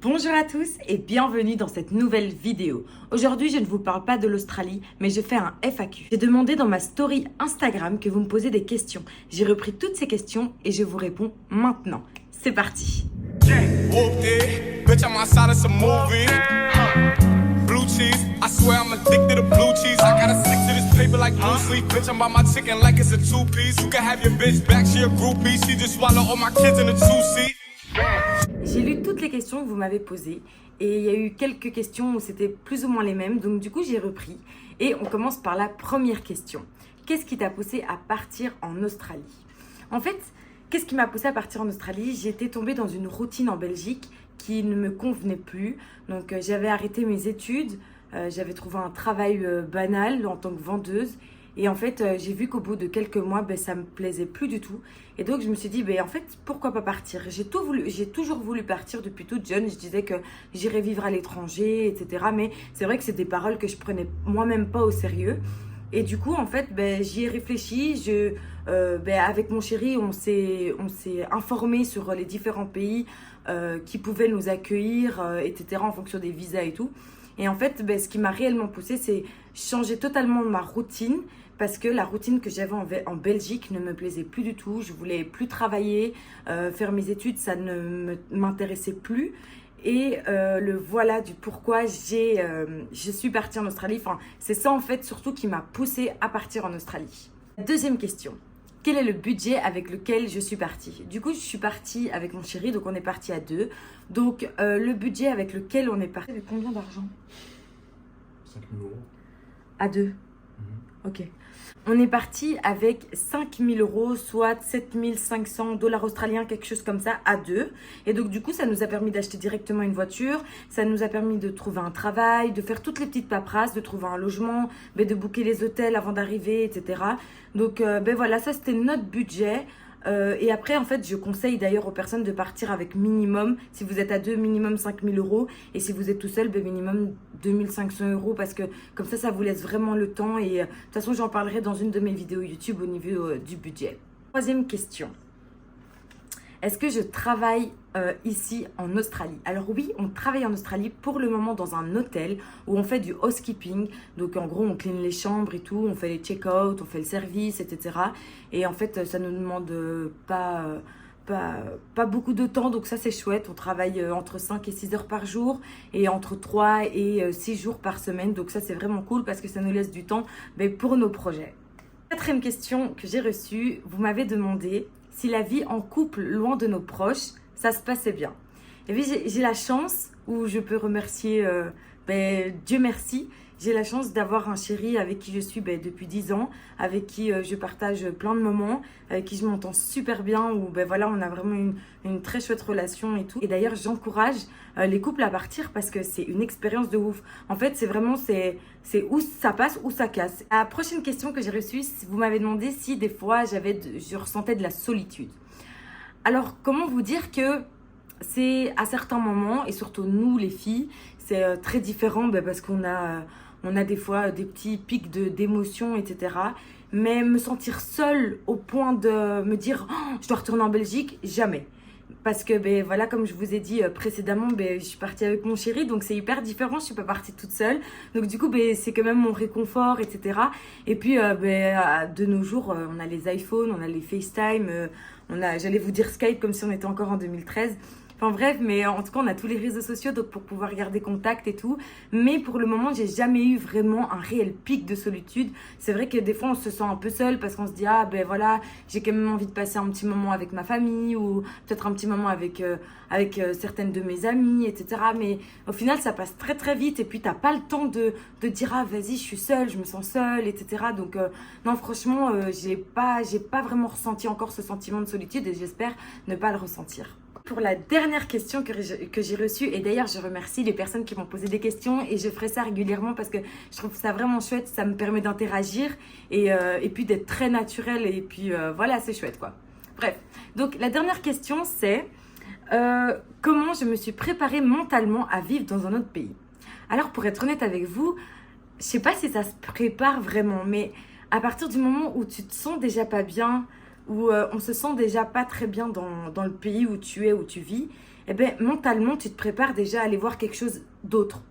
Bonjour à tous et bienvenue dans cette nouvelle vidéo. Aujourd'hui, je ne vous parle pas de l'Australie, mais je fais un FAQ. J'ai demandé dans ma story Instagram que vous me posiez des questions. J'ai repris toutes ces questions et je vous réponds maintenant. C'est parti. Blue cheese, I swear I'm addicted to blue cheese. I gotta stick to this paper like blue sleep. Bitch, I'm by my chicken like it's a two-piece. You can have your bitch back, she a groupie. She just swallow all my kids in a two-seat. J'ai lu toutes les questions que vous m'avez posées et il y a eu quelques questions où c'était plus ou moins les mêmes. Donc du coup, j'ai repris et on commence par la première question. Qu'est-ce qui t'a poussé à partir en Australie? En fait, qu'est-ce qui m'a poussé à partir en Australie? J'étais tombée dans une routine en Belgique qui ne me convenait plus. Donc j'avais arrêté mes études, j'avais trouvé un travail banal en tant que vendeuse. Et en fait, j'ai vu qu'au bout de quelques mois, ça me plaisait plus du tout. Et donc, je me suis dit, en fait, pourquoi pas partir? J'ai toujours voulu partir depuis toute jeune. Je disais que j'irais vivre à l'étranger, etc. Mais c'est vrai que c'est des paroles que je prenais moi-même pas au sérieux. Et du coup, en fait, j'y ai réfléchi. Avec mon chéri, on s'est informé sur les différents pays qui pouvaient nous accueillir, etc. en fonction des visas et tout. Et en fait, ce qui m'a réellement poussée, c'est changer totalement ma routine parce que la routine que j'avais en Belgique ne me plaisait plus du tout. Je voulais plus travailler, faire mes études, ça ne m'intéressait plus. Et le voilà du pourquoi je suis partie en Australie. Enfin, c'est ça en fait surtout qui m'a poussée à partir en Australie. Deuxième question. Quel est le budget avec lequel je suis partie? Du coup, je suis partie avec mon chéri, donc on est parti à deux. Donc, le budget avec lequel on est parti, avec combien d'argent? 5 000 €. À deux. Ok. On est parti avec 5 000 €, soit 7 500 $ australiens, quelque chose comme ça, à deux. Et donc, du coup, ça nous a permis d'acheter directement une voiture. Ça nous a permis de trouver un travail, de faire toutes les petites paperasses, de trouver un logement, de booker les hôtels avant d'arriver, etc. Donc, voilà, ça, c'était notre budget. Et après, en fait, je conseille d'ailleurs aux personnes de partir avec minimum, si vous êtes à deux, minimum 5 000 €. Et si vous êtes tout seul, minimum 2 500 € parce que comme ça vous laisse vraiment le temps. Et de toute façon, j'en parlerai dans une de mes vidéos YouTube au niveau du budget. Troisième question. Est-ce que je travaille ici en Australie? Alors oui, on travaille en Australie pour le moment dans un hôtel où on fait du housekeeping. Donc en gros, on clean les chambres et tout, on fait les check-out, on fait le service, etc. Et en fait, ça ne nous demande pas beaucoup de temps, donc ça c'est chouette. On travaille entre 5 et 6 heures par jour et entre 3 et 6 jours par semaine. Donc ça c'est vraiment cool parce que ça nous laisse du temps pour nos projets. Quatrième question que j'ai reçue, vous m'avez demandé si la vie en couple loin de nos proches, ça se passait bien. Et puis j'ai la chance, où je peux remercier, Dieu merci, j'ai la chance d'avoir un chéri avec qui je suis depuis 10 ans, avec qui je partage plein de moments, avec qui je m'entends super bien, où voilà, on a vraiment une très chouette relation et tout. Et d'ailleurs, j'encourage les couples à partir parce que c'est une expérience de ouf. En fait, c'est vraiment, c'est où ça passe, où ça casse. La prochaine question que j'ai reçue, vous m'avez demandé si des fois je ressentais de la solitude. Alors, comment vous dire que c'est à certains moments, et surtout nous les filles, c'est très différent parce qu'on a des fois des petits pics d'émotions, etc. Mais me sentir seule au point de me dire oh, je dois retourner en Belgique, jamais. Parce que voilà, comme je vous ai dit précédemment, je suis partie avec mon chéri, donc c'est hyper différent, je suis pas partie toute seule. Donc du coup, c'est quand même mon réconfort, etc. Et puis de nos jours, on a les iPhones, on a les FaceTime, j'allais vous dire Skype comme si on était encore en 2013. Enfin bref, mais en tout cas, on a tous les réseaux sociaux donc pour pouvoir garder contact et tout. Mais pour le moment, j'ai jamais eu vraiment un réel pic de solitude. C'est vrai que des fois, on se sent un peu seul parce qu'on se dit ah voilà, j'ai quand même envie de passer un petit moment avec ma famille ou peut-être un petit moment avec certaines de mes amies, etc. Mais au final, ça passe très très vite et puis t'as pas le temps de dire ah vas-y, je suis seule, je me sens seule, etc. Donc non, franchement, j'ai pas vraiment ressenti encore ce sentiment de solitude et j'espère ne pas le ressentir. Pour la dernière question que j'ai reçue, et d'ailleurs je remercie les personnes qui m'ont posé des questions et je ferai ça régulièrement parce que je trouve ça vraiment chouette, ça me permet d'interagir et puis d'être très naturel et puis voilà, c'est chouette quoi. Bref, donc la dernière question c'est comment je me suis préparée mentalement à vivre dans un autre pays? Alors pour être honnête avec vous, je sais pas si ça se prépare vraiment, mais à partir du moment où tu te sens déjà pas bien, où on se sent déjà pas très bien dans le pays où tu es, où tu vis, eh ben, mentalement, tu te prépares déjà à aller voir quelque chose d'autre.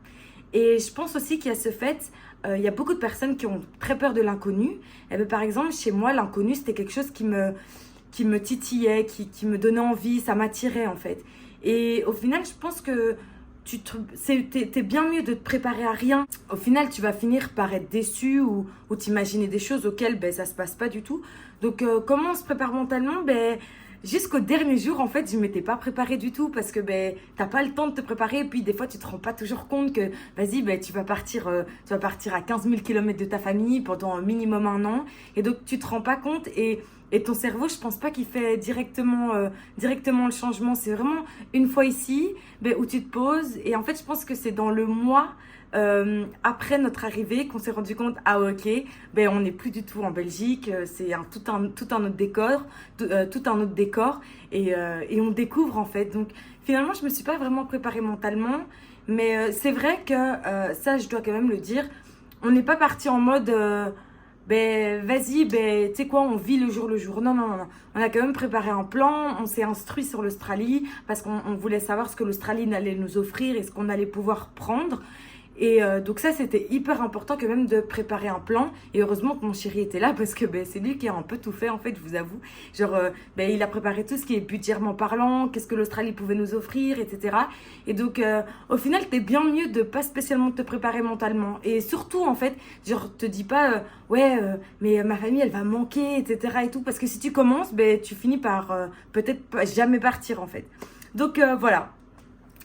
Et je pense aussi qu'il y a ce fait, il y a beaucoup de personnes qui ont très peur de l'inconnu. Eh ben, par exemple, chez moi, l'inconnu, c'était quelque chose qui me titillait, qui me donnait envie, ça m'attirait en fait. Et au final, je pense que t'es bien mieux de te préparer à rien. Au final, tu vas finir par être déçu ou t'imaginer des choses auxquelles ben, ça se passe pas du tout. Donc, comment on se prépare mentalement? Ben, jusqu'au dernier jour, en fait, je ne m'étais pas préparée du tout parce que ben, tu n'as pas le temps de te préparer. Et puis, des fois, tu ne te rends pas toujours compte que, vas-y, ben, tu vas partir à 15 000 km de ta famille pendant minimum 1 an. Et donc, tu ne te rends pas compte et ton cerveau, je pense pas qu'il fait directement le changement. C'est vraiment une fois ici, ben, où tu te poses. Et en fait, je pense que c'est dans le mois après notre arrivée qu'on s'est rendu compte, ah ok, ben, on n'est plus du tout en Belgique. C'est tout un autre décor. Et on découvre en fait. Donc finalement, je me suis pas vraiment préparée mentalement. Mais c'est vrai que ça, je dois quand même le dire. On n'est pas parti en mode... ben vas-y, ben tu sais quoi, on vit le jour le jour. Non. On a quand même préparé un plan, on s'est instruit sur l'Australie parce qu'on voulait savoir ce que l'Australie allait nous offrir et ce qu'on allait pouvoir prendre. Et donc ça, c'était hyper important quand même de préparer un plan. Et heureusement que mon chéri était là parce que ben, c'est lui qui a un peu tout fait en fait, je vous avoue. Genre, ben, il a préparé tout ce qui est budgétairement parlant, qu'est-ce que l'Australie pouvait nous offrir, etc. Et donc, au final, t'es bien mieux de pas spécialement te préparer mentalement. Et surtout, en fait, genre, te dis pas, mais ma famille, elle va manquer, etc. et tout. Parce que si tu commences, ben, tu finis par peut-être jamais partir en fait. Donc, voilà.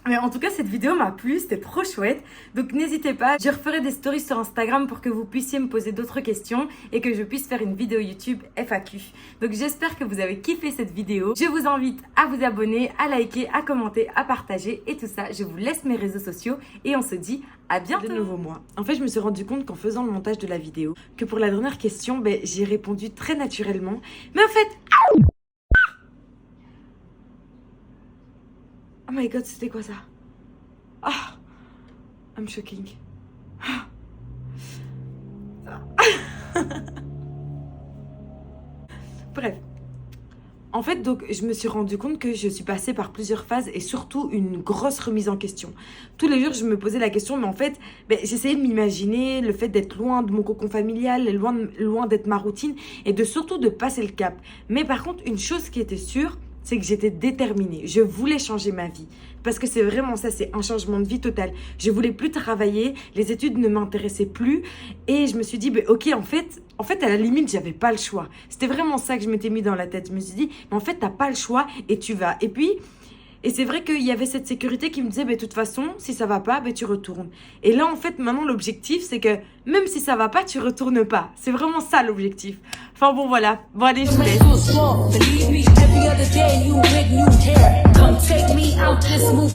Mais en tout cas, cette vidéo m'a plu, c'était trop chouette. Donc n'hésitez pas, je referai des stories sur Instagram pour que vous puissiez me poser d'autres questions et que je puisse faire une vidéo YouTube FAQ. Donc j'espère que vous avez kiffé cette vidéo. Je vous invite à vous abonner, à liker, à commenter, à partager et tout ça. Je vous laisse mes réseaux sociaux et on se dit à bientôt. De nouveau moi. En fait, je me suis rendu compte qu'en faisant le montage de la vidéo, que pour la dernière question, ben, j'ai répondu très naturellement. Mais en fait... Oh my god, c'était quoi ça? Ah, I'm shocking. Bref. En fait, donc, je me suis rendu compte que je suis passée par plusieurs phases et surtout une grosse remise en question. Tous les jours, je me posais la question, mais en fait, ben, j'essayais de m'imaginer le fait d'être loin de mon cocon familial, loin d'être ma routine et surtout de passer le cap. Mais par contre, une chose qui était sûre, c'est que j'étais déterminée. Je voulais changer ma vie. Parce que c'est vraiment ça, c'est un changement de vie total. Je voulais plus travailler, les études ne m'intéressaient plus. Et je me suis dit, ok, en fait, à la limite, j'avais pas le choix. C'était vraiment ça que je m'étais mis dans la tête. Je me suis dit, mais en fait, t'as pas le choix et tu vas. Et puis... Et c'est vrai qu'il y avait cette sécurité qui me disait, de toute façon, si ça va pas, tu retournes. Et là, en fait, maintenant, l'objectif, c'est que même si ça va pas, tu retournes pas. C'est vraiment ça, l'objectif. Enfin, bon, voilà. Bon, allez, je vous laisse.